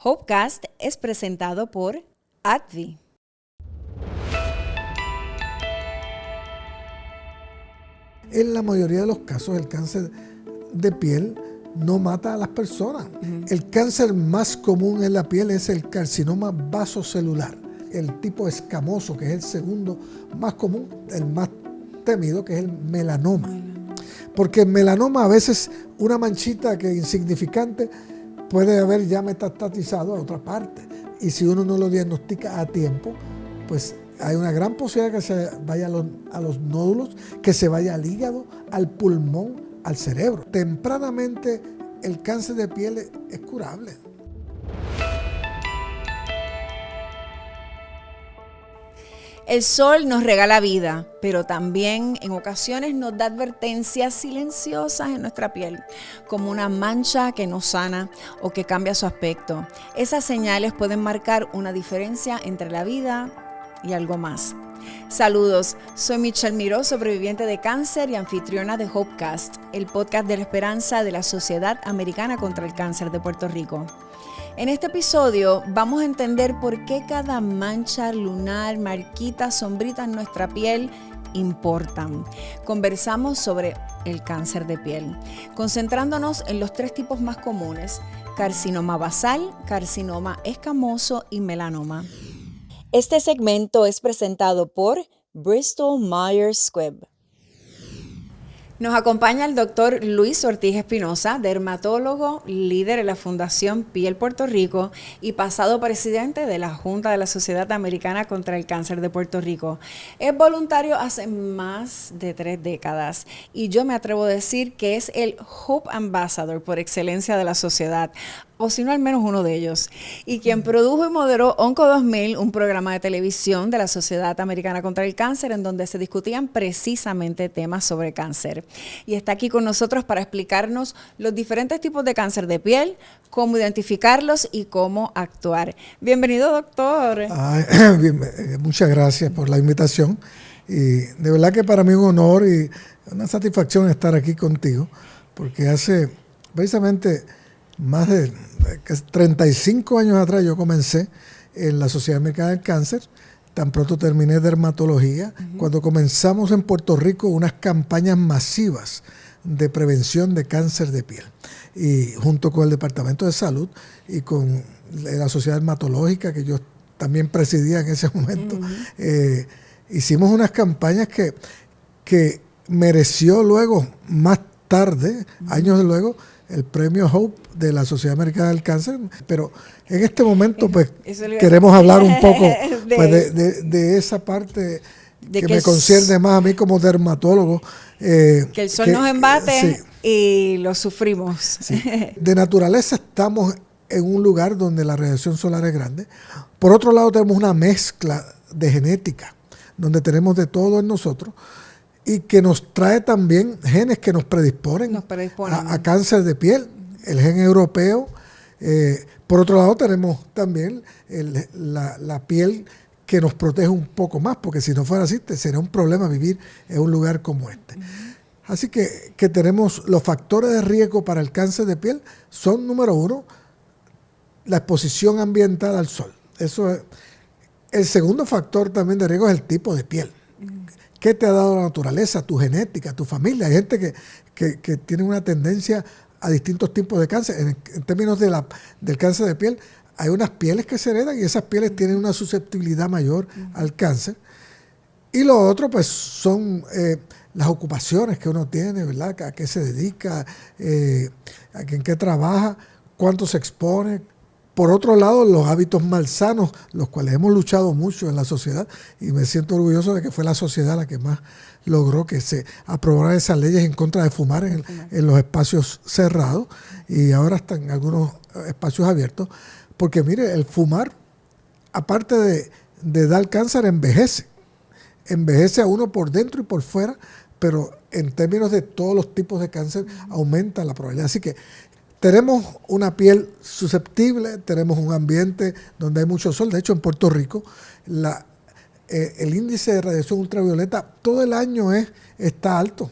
Hopecast es presentado por AbbVie. En la mayoría de los casos, el cáncer de piel no mata a las personas. El cáncer más común en la piel es el carcinoma vasocelular, el tipo escamoso, que es el segundo más común, el más temido, que es el melanoma. Porque el melanoma, a veces una manchita que es insignificante puede haber ya metastatizado a otra parte. Y si uno no lo diagnostica a tiempo, pues hay una gran posibilidad que se vaya a los nódulos, que se vaya al hígado, al pulmón, al cerebro. Tempranamente el cáncer de piel es curable. El sol nos regala vida, pero también en ocasiones nos da advertencias silenciosas en nuestra piel, como una mancha que no sana o que cambia su aspecto. Esas señales pueden marcar una diferencia entre la vida y algo más. Saludos, soy Michelle Miró, sobreviviente de cáncer y anfitriona de Hopecast, el podcast de la esperanza de la Sociedad Americana contra el Cáncer de Puerto Rico. En este episodio vamos a entender por qué cada mancha lunar, marquita, sombrita en nuestra piel importan. Conversamos sobre el cáncer de piel, concentrándonos en los tres tipos más comunes: carcinoma basal, carcinoma escamoso y melanoma. Este segmento es presentado por Bristol Myers Squibb. Nos acompaña el doctor Luis Ortiz Espinosa, dermatólogo, líder en la Fundación Piel Puerto Rico y pasado presidente de la Junta de la Sociedad Americana contra el Cáncer de Puerto Rico. Es voluntario hace más de 3 décadas y yo me atrevo a decir que es el Hope Ambassador por excelencia de la sociedad, o si no al menos uno de ellos, y quien produjo y moderó Onco 2000, un programa de televisión de la Sociedad Americana contra el Cáncer en donde se discutían precisamente temas sobre cáncer. Y está aquí con nosotros para explicarnos los diferentes tipos de cáncer de piel, cómo identificarlos y cómo actuar. Bienvenido, doctor. Muchas gracias por la invitación. Y de verdad que para mí es un honor y una satisfacción estar aquí contigo, porque hace precisamente más de 35 años atrás yo comencé en la Sociedad Americana del Cáncer, tan pronto terminé dermatología, cuando comenzamos en Puerto Rico unas campañas masivas de prevención de cáncer de piel. Y junto con el Departamento de Salud y con la Sociedad Dermatológica, que yo también presidía en ese momento, hicimos unas campañas que mereció luego, más tarde, años luego, el premio Hope de la Sociedad Americana del Cáncer, pero en este momento pues queremos hablar un poco pues, de esa parte que me concierne más a mí como dermatólogo. Que el sol nos embate y lo sufrimos. Sí. De naturaleza estamos en un lugar donde la radiación solar es grande. Por otro lado tenemos una mezcla de genética, donde tenemos de todo en nosotros, y que nos trae también genes que nos predisponen a cáncer de piel. El gen europeo. Por otro lado tenemos también la piel que nos protege un poco más, porque si no fuera así, sería un problema vivir en un lugar como este. Así que tenemos los factores de riesgo para el cáncer de piel. Son, número uno, la exposición ambiental al sol. Eso es. El segundo factor también de riesgo es el tipo de piel. ¿Qué te ha dado la naturaleza, tu genética, tu familia? Hay gente que tiene una tendencia a distintos tipos de cáncer. En términos del cáncer de piel, hay unas pieles que se heredan y esas pieles tienen una susceptibilidad mayor al cáncer. Y lo otro, pues, son las ocupaciones que uno tiene, ¿verdad? A qué se dedica, en qué trabaja, cuánto se expone. Por otro lado, los hábitos malsanos, los cuales hemos luchado mucho en la sociedad, y me siento orgulloso de que fue la sociedad la que más logró que se aprobaran esas leyes en contra de fumar en los espacios cerrados, y ahora están en algunos espacios abiertos, porque mire, el fumar, aparte de dar cáncer, envejece a uno por dentro y por fuera, pero en términos de todos los tipos de cáncer aumenta la probabilidad. Así que tenemos una piel susceptible, tenemos un ambiente donde hay mucho sol. De hecho, en Puerto Rico, el índice de radiación ultravioleta todo el año está alto.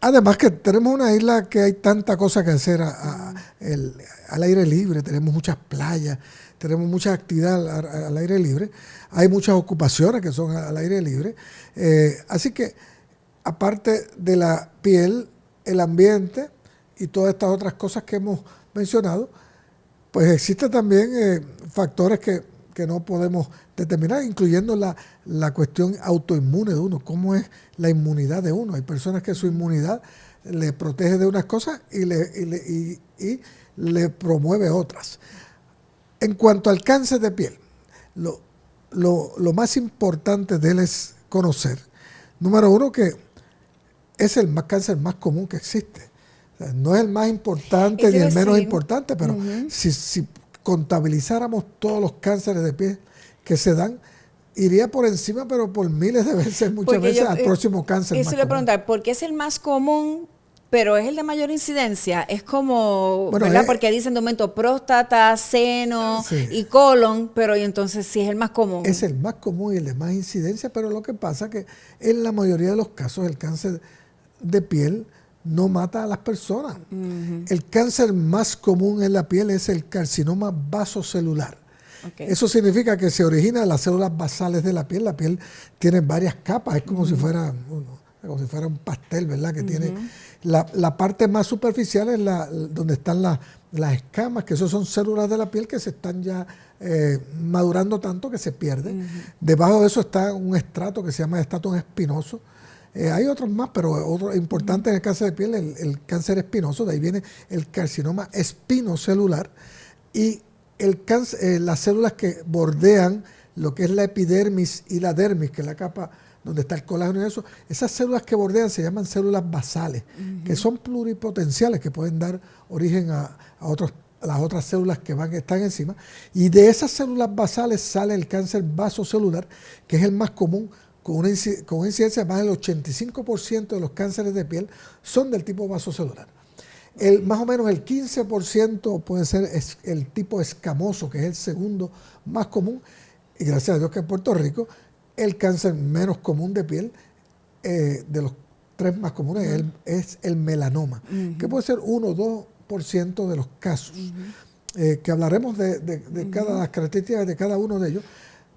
Además que tenemos una isla que hay tanta cosa que hacer al aire libre, tenemos muchas playas, tenemos mucha actividad al aire libre, hay muchas ocupaciones que son al aire libre. Así que, aparte de la piel, el ambiente y todas estas otras cosas que hemos mencionado, pues existen también factores que no podemos determinar, incluyendo la cuestión autoinmune de uno, cómo es la inmunidad de uno. Hay personas que su inmunidad le protege de unas cosas y le promueve otras. En cuanto al cáncer de piel, lo más importante de él es conocer, número uno, que es el cáncer más común que existe. O sea, no es el más importante ni el menos importante, pero si contabilizáramos todos los cánceres de piel que se dan, iría por encima, pero por miles de veces, muchas veces, al próximo cáncer. Eso le voy a preguntar, ¿por qué es el más común, pero es el de mayor incidencia? Es como, bueno, ¿verdad? Porque dicen de momento próstata, seno y colon, pero y entonces sí es el más común. Es el más común y el de más incidencia, pero lo que pasa es que en la mayoría de los casos el cáncer de piel no mata a las personas. El cáncer más común en la piel es el carcinoma vasocelular. Eso significa que se origina en las células basales de la piel. La piel tiene varias capas, es como si fuera un pastel, ¿verdad? Que tiene la parte más superficial es donde están las escamas, que eso son células de la piel que se están ya madurando tanto que se pierden. Debajo de eso está un estrato que se llama estrato espinoso. Hay otros más, pero otro importante en el cáncer de piel, el cáncer espinoso, de ahí viene el carcinoma espinocelular, y las células que bordean lo que es la epidermis y la dermis, que es la capa donde está el colágeno y eso, esas células que bordean se llaman células basales, que son pluripotenciales, que pueden dar origen a las otras células que están encima, y de esas células basales sale el cáncer vasocelular, que es el más común, con una incidencia de más del 85% de los cánceres de piel son del tipo vasocelular. Más o menos el 15% puede ser el tipo escamoso, que es el segundo más común, y gracias a Dios que en Puerto Rico el cáncer menos común de piel, de los tres más comunes, es el melanoma, que puede ser 1 o 2% de los casos, que hablaremos de las características de cada uno de ellos.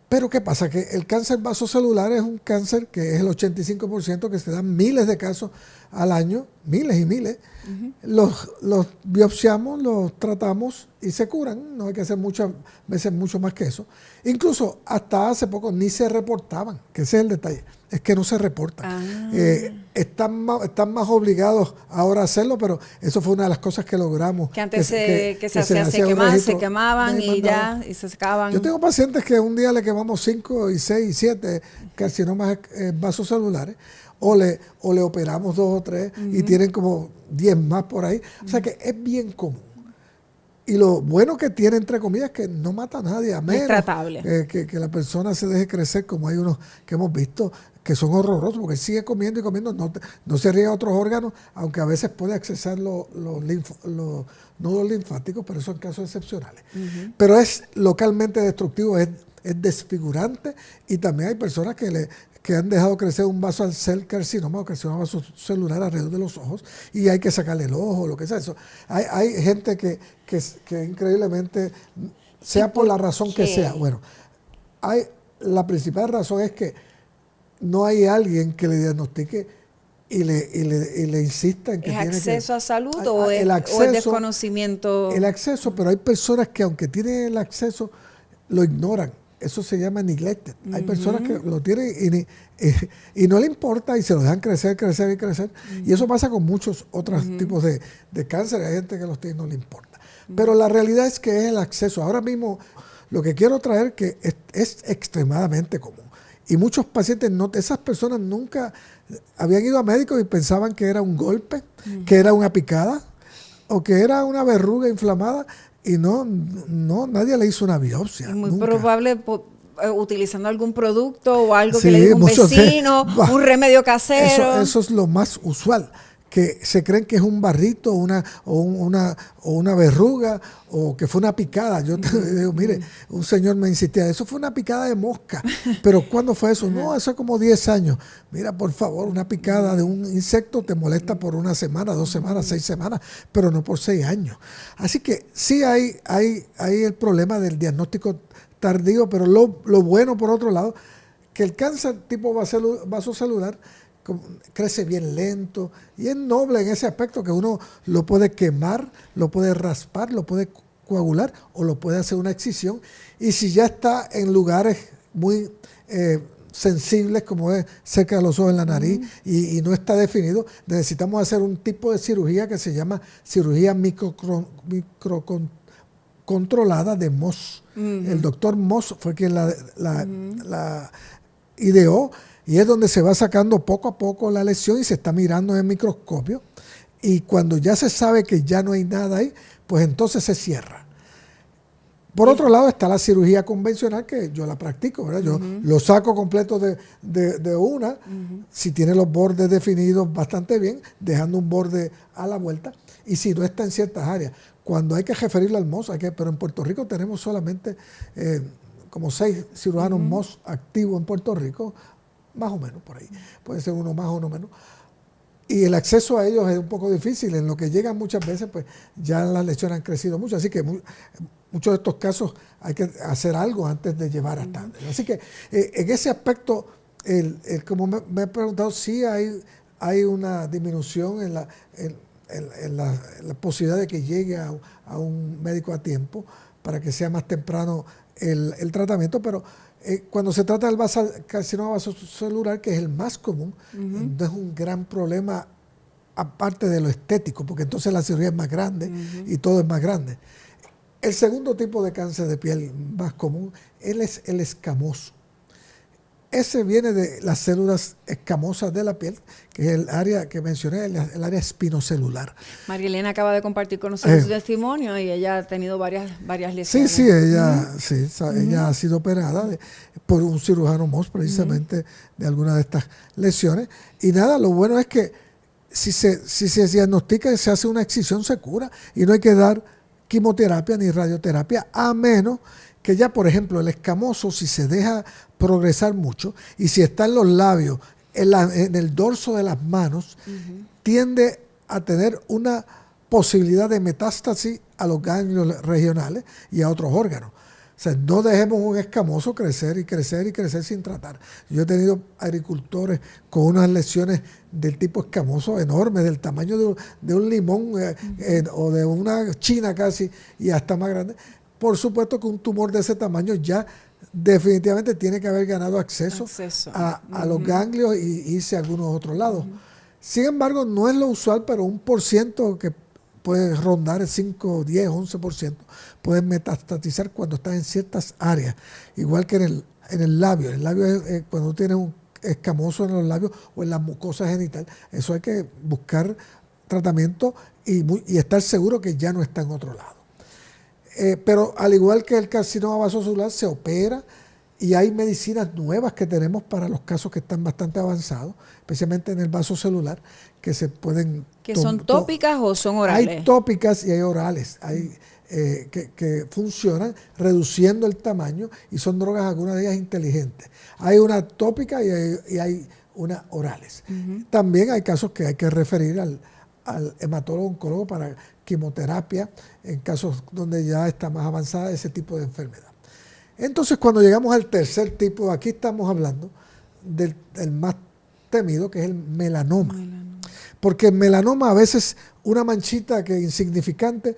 Pero ¿qué pasa? Que el cáncer vasocelular es un cáncer que es el 85%, que se dan miles de casos al año, miles y miles. Los biopsiamos, los tratamos y se curan. No hay que hacer muchas veces mucho más que eso. Incluso hasta hace poco ni se reportaban, que ese es el detalle, es que no se reportan. Están más obligados ahora a hacerlo, pero eso fue una de las cosas que logramos. Que antes se quemaban y se secaban. Yo tengo pacientes que un día le quemamos 5 y 6 y 7 carcinomas vasocelulares, o le operamos 2 o 3 y tienen como 10 más por ahí. O sea que es bien común. Y lo bueno que tiene, entre comillas, es que no mata a nadie, a menos que la persona se deje crecer, como hay unos que hemos visto que son horrorosos, porque sigue comiendo y comiendo, no se riega otros órganos, aunque a veces puede accesar los nódulos linfáticos, pero eso en casos excepcionales. Pero es localmente destructivo, es desfigurante, y también hay personas que han dejado crecer un vasocarcinoma o carcinoma vasocelular alrededor de los ojos, y hay que sacarle el ojo, lo que sea. Eso. Hay gente que increíblemente, sea por la razón que sea, bueno, la principal razón es que no hay alguien que le diagnostique y le insista en que tiene acceso a salud o es desconocimiento. El acceso, pero hay personas que aunque tienen el acceso, lo ignoran. Eso se llama neglected. Hay personas que lo tienen y no le importa y se lo dejan crecer. Y eso pasa con muchos otros tipos de cáncer. Hay gente que los tiene y no le importa. Pero la realidad es que es el acceso. Ahora mismo lo que quiero traer que es extremadamente común. Y muchos pacientes, esas personas nunca habían ido a médicos y pensaban que era un golpe, que era una picada o que era una verruga inflamada. Y nadie le hizo una biopsia. Es muy probable utilizando algún producto o algo que le dijo un vecino, un remedio casero. Eso es lo más usual, que se creen que es un barrito o una verruga o que fue una picada. Yo te digo, mire, un señor me insistía, eso fue una picada de mosca. Pero ¿cuándo fue eso? No, eso es como 10 años. Mira, por favor, una picada de un insecto te molesta por 1 semana, 2 semanas, 6 semanas, pero no por 6 años. Así que sí hay el problema del diagnóstico tardío, pero lo bueno, por otro lado, que el cáncer tipo vasocelular crece bien lento y es noble en ese aspecto que uno lo puede quemar, lo puede raspar, lo puede coagular o lo puede hacer una excisión. Y si ya está en lugares muy sensibles, como es cerca de los ojos, en la nariz, y no está definido, necesitamos hacer un tipo de cirugía que se llama cirugía microcontrolada de Moss. El doctor Moss fue quien la ideó, y es donde se va sacando poco a poco la lesión y se está mirando en el microscopio, y cuando ya se sabe que ya no hay nada ahí, pues entonces se cierra. Por otro lado está la cirugía convencional, que yo la practico, ¿verdad? Yo lo saco completo de una, si tiene los bordes definidos bastante bien, dejando un borde a la vuelta, y si no está en ciertas áreas. Cuando hay que referirlo al MOS, pero en Puerto Rico tenemos solamente como 6 cirujanos MOS activos en Puerto Rico, más o menos por ahí. Puede ser uno más o uno menos. Y el acceso a ellos es un poco difícil. En lo que llegan muchas veces, pues ya las lesiones han crecido mucho. Así que muchos de estos casos hay que hacer algo antes de llevar hasta. Así que en ese aspecto, como me he preguntado, sí hay una disminución en la posibilidad de que llegue a un médico a tiempo para que sea más temprano el tratamiento, pero cuando se trata del carcinoma vasocelular, que es el más común, no es un gran problema aparte de lo estético, porque entonces la cirugía es más grande y todo es más grande. El segundo tipo de cáncer de piel más común es el escamoso. Ese viene de las células escamosas de la piel, que es el área que mencioné, el área espinocelular. María Elena acaba de compartir con nosotros su testimonio y ella ha tenido varias lesiones. Sí, ella ha sido operada por un cirujano MOS, precisamente, de alguna de estas lesiones. Y nada, lo bueno es que si se diagnostica y se hace una excisión, se cura. Y no hay que dar quimioterapia ni radioterapia, a menos que ya, por ejemplo, el escamoso, si se deja progresar mucho y si está en los labios, en el dorso de las manos, tiende a tener una posibilidad de metástasis a los ganglios regionales y a otros órganos. O sea, no dejemos un escamoso crecer y crecer y crecer sin tratar. Yo he tenido agricultores con unas lesiones del tipo escamoso enormes, del tamaño de un limón o de una china casi, y hasta más grande. Por supuesto que un tumor de ese tamaño ya definitivamente tiene que haber ganado acceso. A los ganglios y irse a algunos otros lados. Sin embargo, no es lo usual, pero 1% que puede rondar el 5, 10, 11%, puede metastatizar cuando está en ciertas áreas. Igual que en el labio. El labio es cuando tienes un escamoso en los labios o en la mucosa genital. Eso hay que buscar tratamiento y estar seguro que ya no está en otro lado. Pero al igual que el carcinoma vasocelular, se opera y hay medicinas nuevas que tenemos para los casos que están bastante avanzados, especialmente en el vasocelular, que se pueden... ¿Que son tópicas o son orales? Hay tópicas y hay orales, hay que funcionan reduciendo el tamaño y son drogas, algunas de ellas inteligentes. Hay una tópica y hay unas orales. También hay casos que hay que referir al hematólogo oncólogo para quimioterapia en casos donde ya está más avanzada ese tipo de enfermedad. Entonces, cuando llegamos al tercer tipo, aquí estamos hablando del más temido, que es el melanoma. Porque el melanoma, a veces una manchita que es insignificante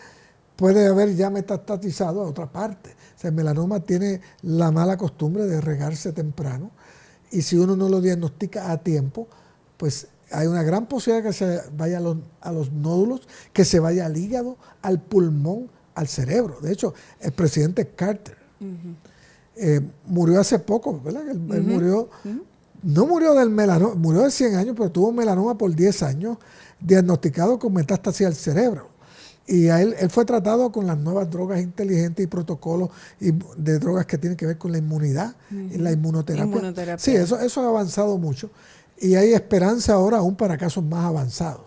puede haber ya metastatizado a otra parte. O sea, el melanoma tiene la mala costumbre de regarse temprano, y si uno no lo diagnostica a tiempo, pues hay una gran posibilidad que se vaya a los nódulos, que se vaya al hígado, al pulmón, al cerebro. De hecho, el presidente Carter murió hace poco, ¿verdad? Él murió, no murió del melanoma, murió de 100 años, pero tuvo melanoma por 10 años, diagnosticado con metástasis al cerebro. Y él fue tratado con las nuevas drogas inteligentes y protocolos de drogas que tienen que ver con la inmunidad, y la inmunoterapia. Sí, eso ha avanzado mucho. Y hay esperanza ahora aún para casos más avanzados.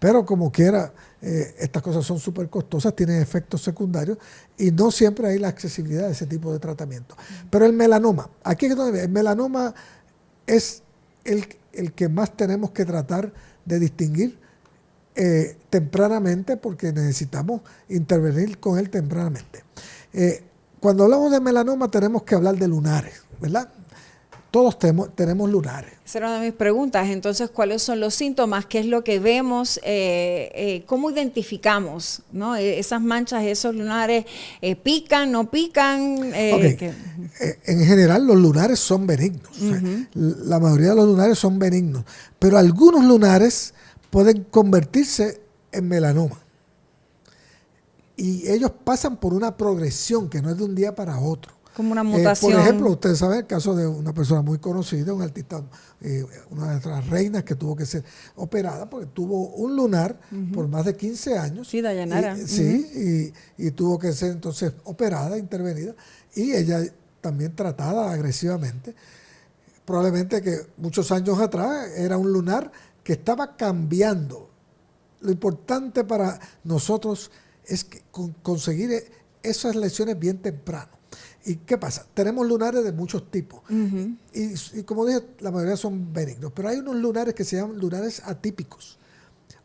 Pero como quiera, estas cosas son súper costosas, tienen efectos secundarios y no siempre hay la accesibilidad a ese tipo de tratamiento. Pero el melanoma, aquí es donde el melanoma es el que más tenemos que tratar de distinguir tempranamente, porque necesitamos intervenir con él tempranamente. Cuando hablamos de melanoma tenemos que hablar de lunares, ¿verdad? Todos tenemos lunares. Esa era una de mis preguntas. Entonces, ¿cuáles son los síntomas? ¿Qué es lo que vemos? ¿Cómo identificamos, ¿no? Esas manchas, esos lunares, ¿pican, no pican? En general, los lunares son benignos. O sea, la mayoría de los lunares son benignos. Pero algunos lunares pueden convertirse en melanoma. Y ellos pasan por una progresión que no es de un día para otro. Como una mutación. Por ejemplo, ustedes saben el caso de una persona muy conocida, un artista, una de nuestras reinas que tuvo que ser operada porque tuvo un lunar por más de 15 años. Sí, Dayanara. Y tuvo que ser entonces operada, intervenida, y ella también tratada agresivamente. Probablemente que muchos años atrás era un lunar que estaba cambiando. Lo importante para nosotros es que conseguir esas lesiones bien temprano. ¿Y qué pasa? Tenemos lunares de muchos tipos. Y como dije, la mayoría son benignos. Pero hay unos lunares que se llaman lunares atípicos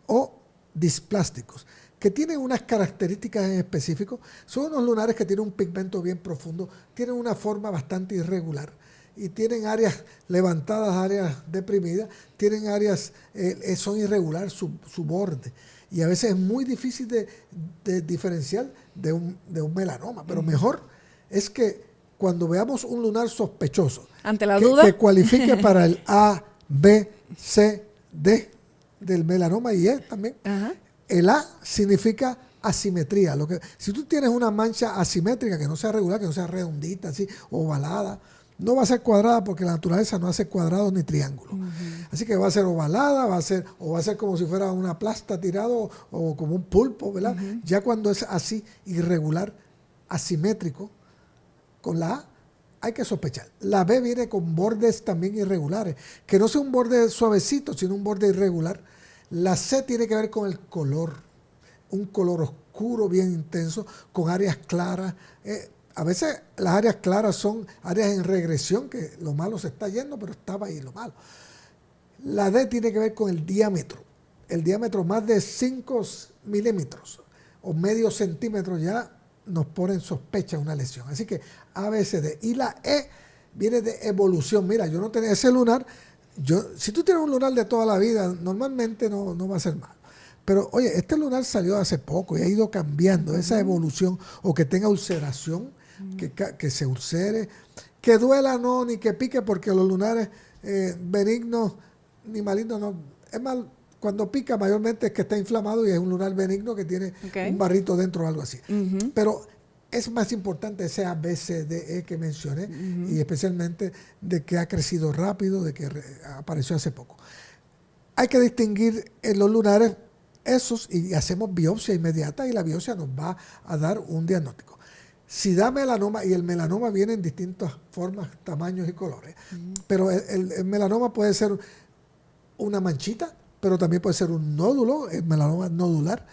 o displásticos, que tienen unas características en específico. Son unos lunares que tienen un pigmento bien profundo, tienen una forma bastante irregular y tienen áreas levantadas, áreas deprimidas, tienen áreas, son irregular su borde. Y a veces es muy difícil de diferenciar de un melanoma, pero mejor es que cuando veamos un lunar sospechoso, ante la duda, que cualifique para el A, B, C, D del melanoma y E también. El A significa asimetría. Si tú tienes una mancha asimétrica que no sea regular, que no sea redondita, así, ovalada, no va a ser cuadrada porque la naturaleza no hace cuadrados ni triángulos. Así que va a ser ovalada, va a ser como si fuera una plasta tirado o como un pulpo, ¿verdad? Ya cuando es así, irregular, asimétrico, con la A hay que sospechar. La B viene con bordes también irregulares, que no sea un borde suavecito, sino un borde irregular. La C tiene que ver con el color, un color oscuro, bien intenso, con áreas claras. A veces las áreas claras son áreas en regresión, que lo malo se está yendo, pero estaba ahí lo malo. La D tiene que ver con el diámetro más de 5 milímetros o medio centímetro ya nos pone en sospecha una lesión. Así que A, B, C, D. Y la E viene de evolución. Mira, yo no tenía ese lunar. Si tú tienes un lunar de toda la vida, normalmente no va a ser malo. Pero, oye, este lunar salió hace poco y ha ido cambiando esa evolución, o que tenga ulceración, que se ulcere, que duela no, ni que pique, porque los lunares benignos ni malignos no. Es mal. Cuando pica mayormente es que está inflamado y es un lunar benigno que tiene un barrito dentro o algo así. Pero es más importante ese A, B, C, D, E que mencioné, y especialmente de que ha crecido rápido, de que apareció hace poco. Hay que distinguir en los lunares esos y hacemos biopsia inmediata, y la biopsia nos va a dar un diagnóstico. Si da melanoma, y el melanoma viene en distintas formas, tamaños y colores, pero el melanoma puede ser una manchita, pero también puede ser un nódulo, el melanoma nodular.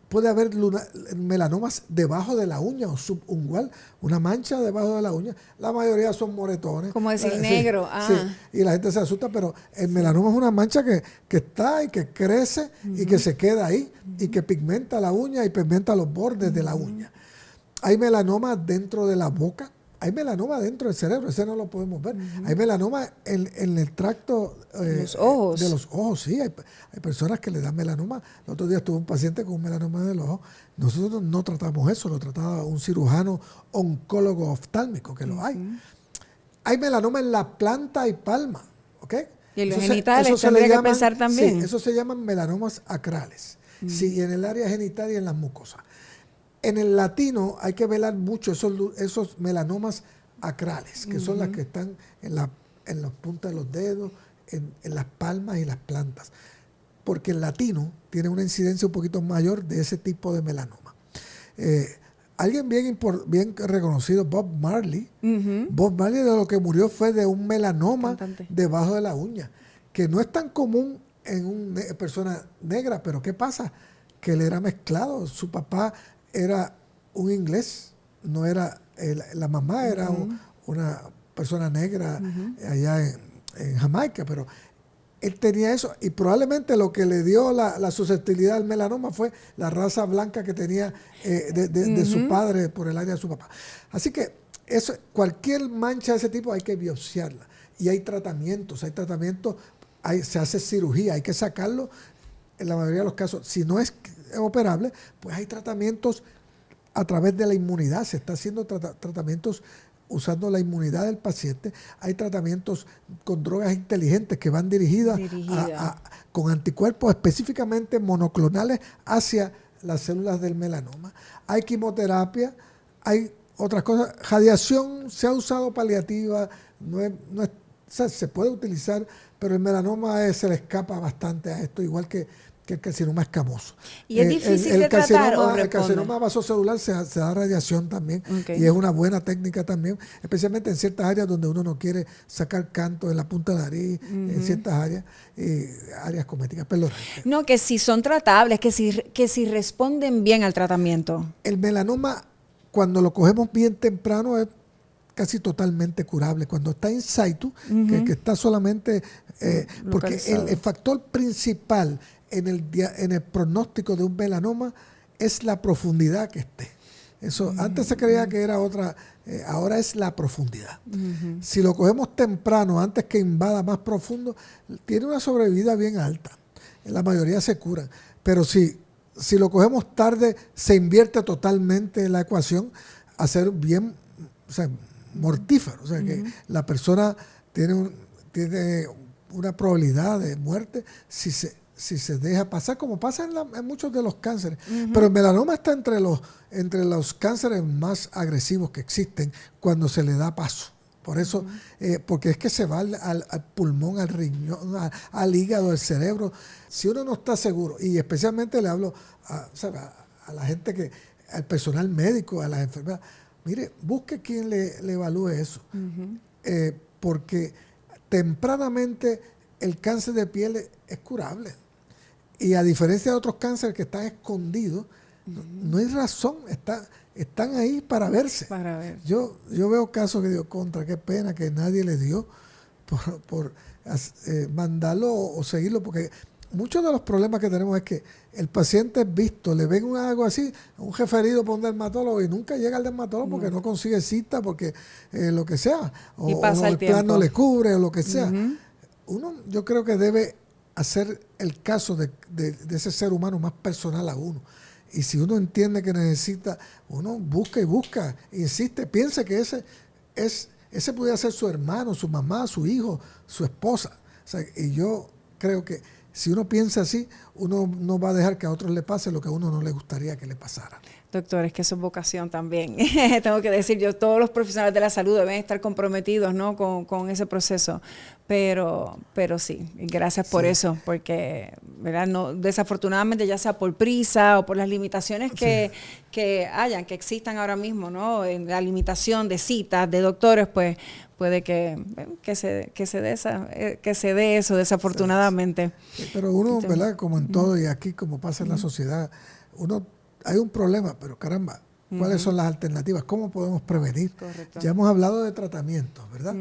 Puede haber melanomas debajo de la uña o subungual, una mancha debajo de la uña. La mayoría son moretones. Como decir negro. Sí, y la gente se asusta, pero el melanoma es una mancha que está y que crece y que se queda ahí y que pigmenta la uña y pigmenta los bordes de la uña. Hay melanoma dentro de la boca. Hay melanoma dentro del cerebro, ese no lo podemos ver. Hay melanoma en el tracto los ojos. De los ojos, sí. Hay personas que le dan melanoma. El otro día estuvo un paciente con un melanoma del ojo. Nosotros no tratamos eso, lo trataba un cirujano oncólogo oftálmico, que lo hay. Hay melanoma en la planta y palma, ¿ok? Y en los genitales tendría que pensar también. Sí, eso se llaman melanomas acrales. Sí, en el área genital y en las mucosas. En el latino hay que velar mucho esos melanomas acrales, que son las que están en las puntas de los dedos, en las palmas y las plantas. Porque el latino tiene una incidencia un poquito mayor de ese tipo de melanoma. Alguien bien reconocido, Bob Marley. Bob Marley, de lo que murió fue de un melanoma debajo de la uña, que no es tan común en una persona negra, pero ¿qué pasa? Que él era mezclado. Su papá era un inglés, no era, la mamá era una persona negra allá en Jamaica, pero él tenía eso y probablemente lo que le dio la susceptibilidad al melanoma fue la raza blanca que tenía de su padre por el área de su papá. Así que eso, cualquier mancha de ese tipo hay que biopsiarla y hay tratamientos, se hace cirugía, hay que sacarlo en la mayoría de los casos. Si no es operable, pues hay tratamientos a través de la inmunidad, se está haciendo tratamientos usando la inmunidad del paciente. Hay tratamientos con drogas inteligentes que van dirigidas con anticuerpos específicamente monoclonales hacia las células del melanoma. Hay quimioterapia, hay otras cosas. Radiación se ha usado paliativa, o sea, se puede utilizar, pero el melanoma se le escapa bastante a esto, igual que el carcinoma escamoso. ¿Y es difícil de tratar o responde? El carcinoma vasocelular se da radiación también, y es una buena técnica también, especialmente en ciertas áreas donde uno no quiere sacar canto en la punta de la nariz, en ciertas áreas cosméticas. Perdón. No, que si son tratables, que si responden bien al tratamiento. El melanoma, cuando lo cogemos bien temprano, es casi totalmente curable. Cuando está in situ, que está solamente... porque el factor principal en el pronóstico de un melanoma es la profundidad que esté. Eso antes se creía que era otra, ahora es la profundidad. Si lo cogemos temprano, antes que invada más profundo, tiene una sobrevida bien alta. La mayoría se curan. Pero si lo cogemos tarde, se invierte totalmente la ecuación a ser bien, o sea, mortífero. O sea, que la persona tiene una probabilidad de muerte si se deja pasar, como pasa en muchos de los cánceres. Pero el melanoma está entre los cánceres más agresivos que existen cuando se le da paso. Por eso, porque es que se va al pulmón, al riñón, al hígado, al cerebro. Si uno no está seguro, y especialmente le hablo a la gente, al personal médico, a las enfermeras, mire, busque quien le evalúe eso. Porque tempranamente el cáncer de piel es curable. Y a diferencia de otros cánceres que están escondidos, no hay razón, están ahí para verse. Para ver. Yo veo casos que digo, qué pena que nadie le dio por mandarlo o seguirlo, porque muchos de los problemas que tenemos es que el paciente es visto, le ven algo así, un referido por un dermatólogo y nunca llega al dermatólogo porque no consigue cita, porque lo que sea, o el plan no le cubre o lo que sea. Yo creo que debe hacer el caso de ese ser humano más personal a uno. Y si uno entiende que necesita, uno busca y busca, insiste, piensa que ese pudiera ser su hermano, su mamá, su hijo, su esposa. O sea, y yo creo que si uno piensa así, uno no va a dejar que a otros le pase lo que a uno no le gustaría que le pasara. Doctor, es que eso es vocación también. Tengo que decir, todos los profesionales de la salud deben estar comprometidos, ¿no?, con ese proceso. Pero sí, gracias por eso, porque, ¿verdad?, no, desafortunadamente, ya sea por prisa o por las limitaciones que existan ahora mismo, ¿no?, en la limitación de citas, de doctores, pues puede que se dé eso, desafortunadamente. Pero uno, ¿verdad?, como en todo y aquí como pasa en la sociedad, hay un problema, pero caramba, ¿cuáles son las alternativas? ¿Cómo podemos prevenir? Correcto. Ya hemos hablado de tratamientos, ¿verdad?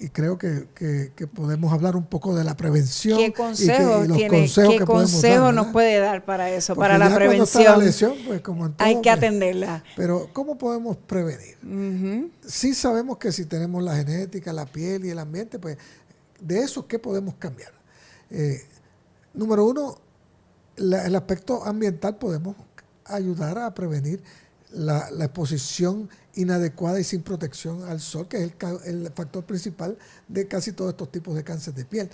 Y creo que podemos hablar un poco de la prevención. ¿Qué consejos nos puede dar para eso, porque para la prevención? Está la lesión, pues como en todo, hay que atenderla. Pero ¿cómo podemos prevenir? Sí sabemos que si tenemos la genética, la piel y el ambiente, pues de eso, ¿qué podemos cambiar? Número uno, el aspecto ambiental, podemos ayudar a prevenir la exposición inadecuada y sin protección al sol, que es el factor principal de casi todos estos tipos de cáncer de piel.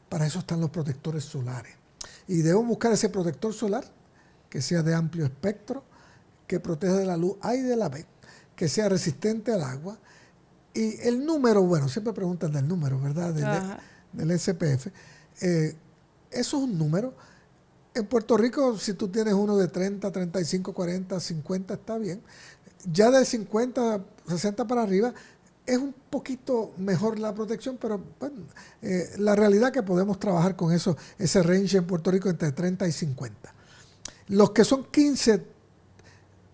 Para eso están los protectores solares. Y debemos buscar ese protector solar que sea de amplio espectro, que proteja de la luz A y de la B, que sea resistente al agua. Y el número, bueno, siempre preguntan del número, ¿verdad? Del SPF. Eso es un número. En Puerto Rico, si tú tienes uno de 30, 35, 40, 50, está bien. Ya de 50, 60 para arriba, es un poquito mejor la protección, pero bueno, la realidad es que podemos trabajar con eso, ese range en Puerto Rico entre 30 y 50. Los que son 15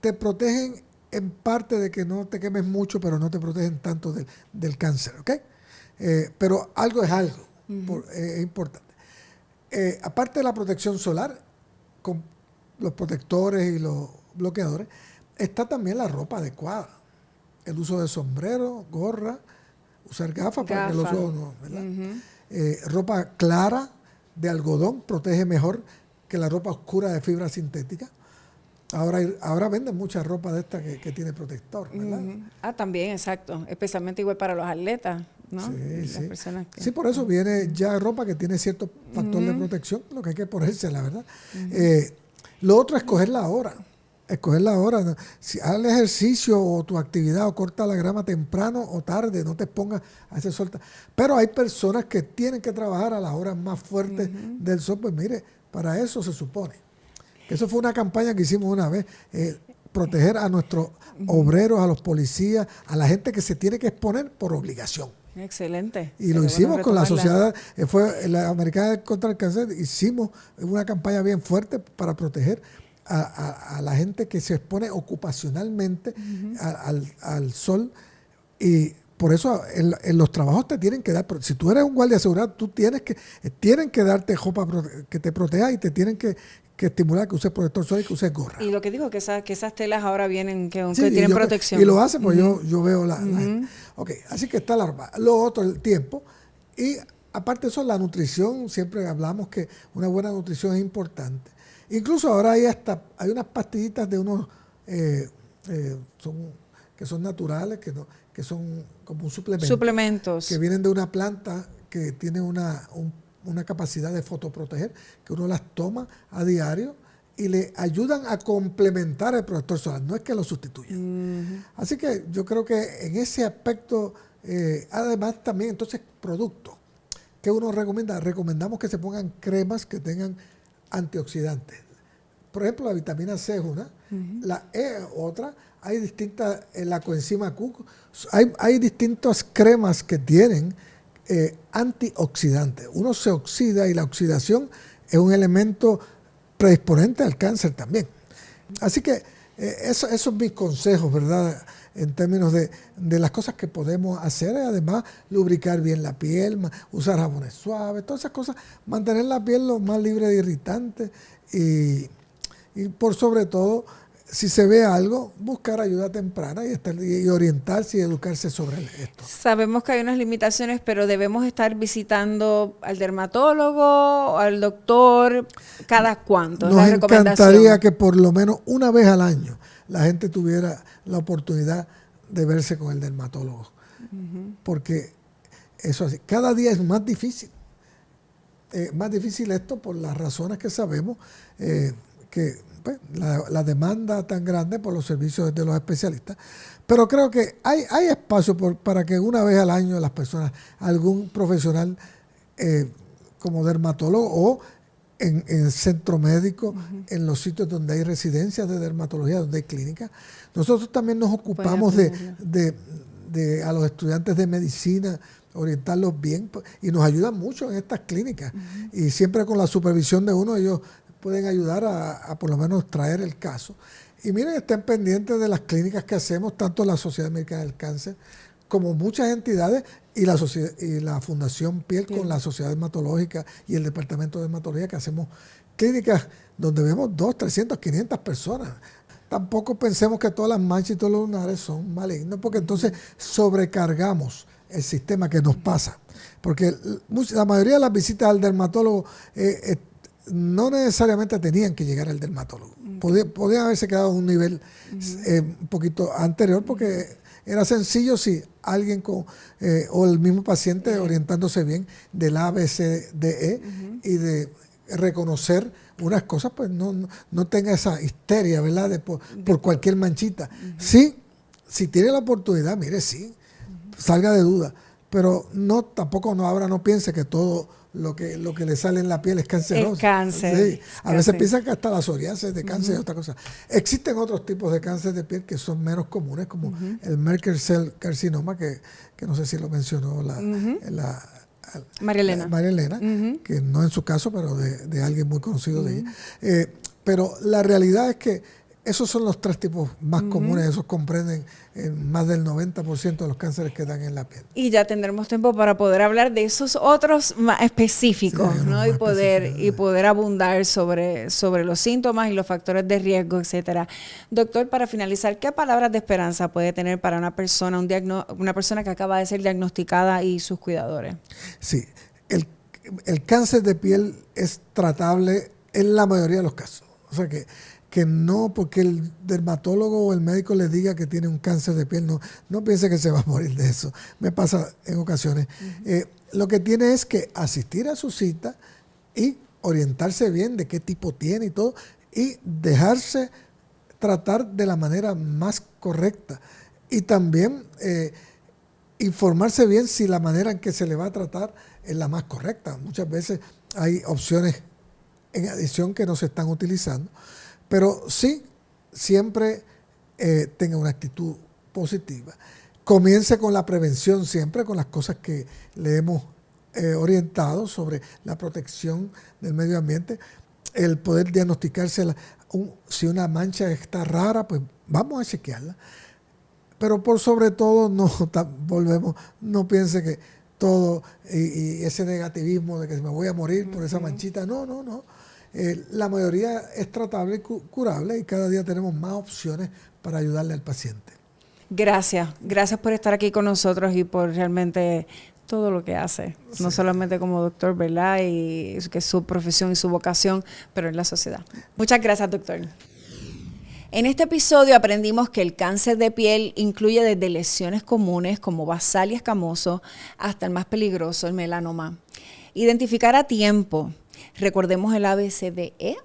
te protegen en parte de que no te quemes mucho, pero no te protegen tanto del cáncer, ¿ok? Pero algo es algo, es importante. Aparte de la protección solar, con los protectores y los bloqueadores, está también la ropa adecuada. El uso de sombrero, gorra, usar gafas para que los ojos no, ¿verdad? Ropa clara de algodón protege mejor que la ropa oscura de fibra sintética. Ahora venden mucha ropa de esta que tiene protector, ¿verdad? También, exacto. Especialmente igual para los atletas, ¿no? Sí, Las personas que... sí, por eso viene ya ropa que tiene cierto factor de protección, lo que hay que ponerse, la verdad. Lo otro es escoger la hora. Escoger la hora. Si haz el ejercicio o tu actividad o corta la grama temprano o tarde, no te expongas a ese sol. Pero hay personas que tienen que trabajar a las horas más fuertes del sol. Pues mire, para eso se supone. Eso fue una campaña que hicimos una vez, proteger a nuestros obreros, a los policías, a la gente que se tiene que exponer por obligación. Excelente. Y lo hicimos con la sociedad, fue la Americana contra el Cáncer, hicimos una campaña bien fuerte para proteger a la gente que se expone ocupacionalmente al sol, y por eso en los trabajos te tienen que dar, si tú eres un guardia de seguridad, tienen que darte ropa que te proteja, y te tienen que estimular que uses protector solar y que uses gorra. Y lo que digo, que esas telas ahora vienen que tienen protección. Y lo hace, pues yo veo la ok, así que está la ropa. Lo otro, el tiempo. Y aparte de eso, la nutrición, siempre hablamos que una buena nutrición es importante. Incluso ahora hay unas pastillitas de unos que son naturales, que son como un suplemento. Suplementos. Que vienen de una planta que tiene una capacidad de fotoproteger, que uno las toma a diario y le ayudan a complementar el protector solar, no es que lo sustituyan. Así que yo creo que en ese aspecto, además también entonces productos, ¿qué uno recomienda? Recomendamos que se pongan cremas que tengan antioxidantes. Por ejemplo, la vitamina C es una, la E es otra, hay distintas, la coenzima Q, hay distintas cremas que tienen antioxidantes. Uno se oxida y la oxidación es un elemento predisponente al cáncer también. Así que esos son mis consejos, ¿verdad? En términos de las cosas que podemos hacer, además lubricar bien la piel, usar jabones suaves, todas esas cosas, mantener la piel lo más libre de irritantes y por sobre todo, si se ve algo, buscar ayuda temprana y orientarse y educarse sobre esto. Sabemos que hay unas limitaciones, pero debemos estar visitando al dermatólogo o al doctor cada cuánto. Nos encantaría que por lo menos una vez al año la gente tuviera la oportunidad de verse con el dermatólogo. Porque eso así, cada día es más difícil. Más difícil esto por las razones que sabemos, que pues, la demanda tan grande por los servicios de los especialistas, pero creo que hay espacio para que una vez al año las personas, algún profesional como dermatólogo o en el centro médico, en los sitios donde hay residencias de dermatología, donde hay clínicas. Nosotros también nos ocupamos de a los estudiantes de medicina, orientarlos bien, y nos ayudan mucho en estas clínicas. Y siempre con la supervisión de uno, ellos pueden ayudar a por lo menos traer el caso. Y miren, estén pendientes de las clínicas que hacemos, tanto la Sociedad Americana del Cáncer como muchas entidades y la Fundación Piel con la Sociedad Dermatológica y el Departamento de Dermatología, que hacemos clínicas donde vemos 200, 300, 500 personas. Tampoco pensemos que todas las manchas y todos los lunares son malignos, porque entonces sobrecargamos el sistema, que nos pasa. Porque la mayoría de las visitas al dermatólogo no necesariamente tenían que llegar al dermatólogo. Podían haberse quedado a un nivel un poquito anterior, porque era sencillo si alguien o el mismo paciente orientándose bien del ABCDE y de reconocer unas cosas, pues no tenga esa histeria, ¿verdad? Por cualquier manchita. Sí, si tiene la oportunidad, mire, sí, salga de duda, pero tampoco ahora no piense que todo lo que le sale en la piel es canceroso. Es cáncer. Sí. A veces piensan que hasta la psoriasis de cáncer es otra cosa. Existen otros tipos de cáncer de piel que son menos comunes, como el Merkel Cell Carcinoma, que no sé si lo mencionó María Elena, que no en su caso, pero de alguien muy conocido de ella. Pero la realidad es que esos son los 3 tipos más comunes, esos comprenden más del 90% de los cánceres que dan en la piel. Y ya tendremos tiempo para poder hablar de esos otros más específicos, sí, ¿no? Y poder abundar sobre los síntomas y los factores de riesgo, etcétera. Doctor, para finalizar, ¿qué palabras de esperanza puede tener para una persona, una persona que acaba de ser diagnosticada y sus cuidadores? Sí, el cáncer de piel es tratable en la mayoría de los casos. O sea que no porque el dermatólogo o el médico le diga que tiene un cáncer de piel, no piense que se va a morir de eso. Me pasa en ocasiones. Lo que tiene es que asistir a su cita y orientarse bien de qué tipo tiene y todo, y dejarse tratar de la manera más correcta. Y también informarse bien si la manera en que se le va a tratar es la más correcta. Muchas veces hay opciones en adición que no se están utilizando. Pero sí, siempre tenga una actitud positiva. Comience con la prevención siempre, con las cosas que le hemos orientado sobre la protección del medio ambiente. El poder diagnosticarse, si una mancha está rara, pues vamos a chequearla. Pero por sobre todo, no piense que todo y ese negativismo de que me voy a morir por esa manchita. No. La mayoría es tratable y curable, y cada día tenemos más opciones para ayudarle al paciente. Gracias por estar aquí con nosotros y por realmente todo lo que hace, sí. No solamente como doctor, ¿verdad? Y que es su profesión y su vocación, pero en la sociedad. Muchas gracias, doctor. En este episodio aprendimos que el cáncer de piel incluye desde lesiones comunes como basal y escamoso hasta el más peligroso, el melanoma. Identificar a tiempo. Recordemos el ABCDE,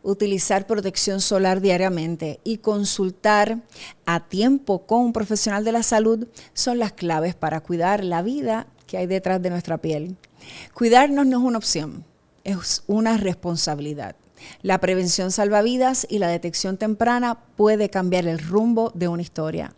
utilizar protección solar diariamente y consultar a tiempo con un profesional de la salud son las claves para cuidar la vida que hay detrás de nuestra piel. Cuidarnos no es una opción, es una responsabilidad. La prevención salva vidas y la detección temprana puede cambiar el rumbo de una historia.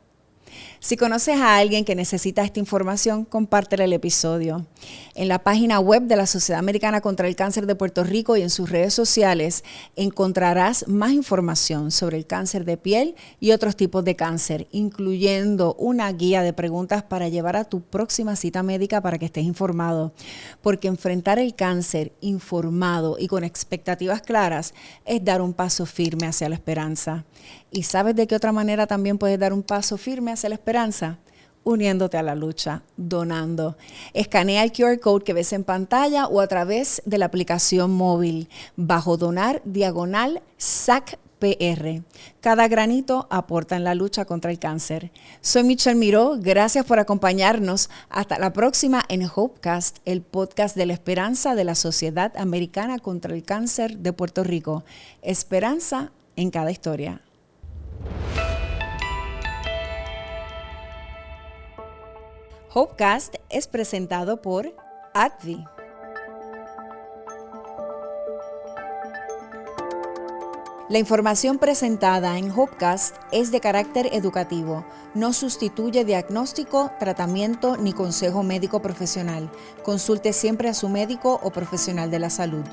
Si conoces a alguien que necesita esta información, compártele el episodio. En la página web de la Sociedad Americana contra el Cáncer de Puerto Rico y en sus redes sociales encontrarás más información sobre el cáncer de piel y otros tipos de cáncer, incluyendo una guía de preguntas para llevar a tu próxima cita médica para que estés informado. Porque enfrentar el cáncer informado y con expectativas claras es dar un paso firme hacia la esperanza. ¿Y sabes de qué otra manera también puedes dar un paso firme hacia la esperanza? Uniéndote a la lucha, donando. Escanea el QR code que ves en pantalla o a través de la aplicación móvil bajo donar/SACPR. Cada granito aporta en la lucha contra el cáncer. Soy Michelle Miró, gracias por acompañarnos. Hasta la próxima en Hopecast, el podcast de la esperanza de la Sociedad Americana contra el Cáncer de Puerto Rico. Esperanza en cada historia. Hopecast es presentado por AbbVie. La información presentada en Hopecast es de carácter educativo. No sustituye diagnóstico, tratamiento ni consejo médico profesional. Consulte siempre a su médico o profesional de la salud.